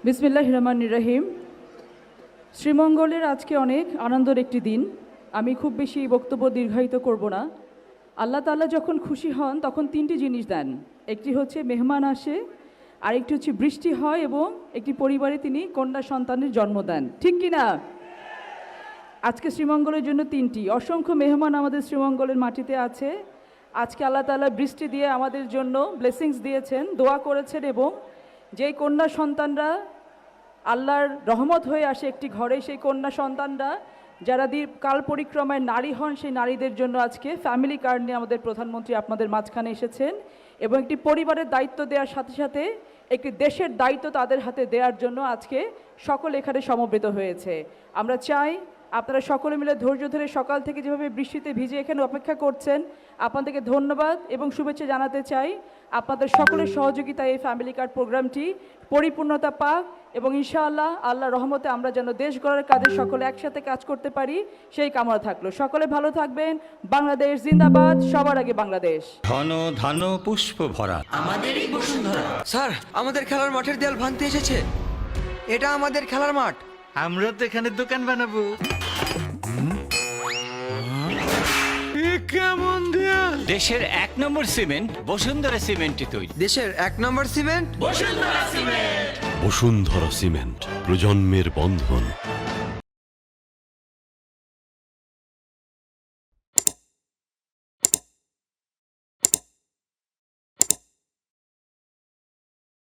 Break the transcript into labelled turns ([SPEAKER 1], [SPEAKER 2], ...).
[SPEAKER 1] বিসমিল্লাহির রহমানির রহিম। শ্রীমঙ্গলের আজকে অনেক আনন্দের একটি দিন। আমি খুব বেশি বক্তব্য দীর্ঘায়িত করব না। আল্লাহ তাআলা যখন খুশি হন তখন তিনটি জিনিস দেন। একটি হচ্ছে মেহমান আসে, আরেকটি হচ্ছে বৃষ্টি হয়, এবং একটি পরিবারে তিনি কন্যা সন্তানের জন্ম দেন। ঠিক কি না? আজকে শ্রীমঙ্গলের জন্য তিনটি অসংখ্য মেহমান আমাদের শ্রীমঙ্গলের মাটিতে আছে। আজকে আল্লাহ তাআলা বৃষ্টি দিয়ে আমাদের জন্য ব্লেসিংস দিয়েছেন, দোয়া করেছেন, এবং যেই কন্যা সন্তানরা আল্লাহর রহমত হয়ে আসে একটি ঘরে, সেই কন্যা সন্তানরা যারা কাল পরিক্রমায় নারী হন, সেই নারীদের জন্য আজকে ফ্যামিলি কার্ড নিয়ে আমাদের প্রধানমন্ত্রী আপনাদের মাঝখানে এসেছেন, এবং একটি পরিবারের দায়িত্ব দেওয়ার সাথে সাথে একটি দেশের দায়িত্ব তাদের হাতে দেওয়ার জন্য আজকে সকলে এখানে সমবেত হয়েছে। আমরা চাই আপনারা সকলে মিলে ধৈর্য ধরে সকাল থেকে যেভাবে বৃষ্টিতে ভিজে এখানে অপেক্ষা করছেন, আপনাদেরকে ধন্যবাদ এবং শুভেচ্ছা জানাতে চাই। আপনাদের সকলের সহযোগিতায় এই ফ্যামিলি কার্ড প্রোগ্রামটি পরিপূর্ণতা পাক, এবং ইনশাআল্লাহ আল্লাহর রহমতে আমরা যেন দেশ গড়ার কাজে সকলে একসাথে কাজ করতে পারি, সেই কামনা থাকলো। সকলে ভালো থাকবেন। বাংলাদেশ জিন্দাবাদ, সবার আগে বাংলাদেশ।
[SPEAKER 2] ঘন ধান পুষ্প ভরা
[SPEAKER 3] আমাদেরই বসুন্ধরা।
[SPEAKER 4] স্যার, আমাদের খেলার মাঠের দেয়াল ভাঙতে এসেছে। এটা আমাদের খেলার মাঠ।
[SPEAKER 5] আমরা তো এখানে দোকান বানাবো। কেমন দেয়াল!
[SPEAKER 2] দেশের 1 নম্বর সিমেন্ট বসুন্ধরা সিমেন্টে তৈরি।
[SPEAKER 4] দেশের 1 নম্বর cement
[SPEAKER 3] Bashundhara cement.
[SPEAKER 6] Bashundhara cement, প্রজন্মের বন্ধন।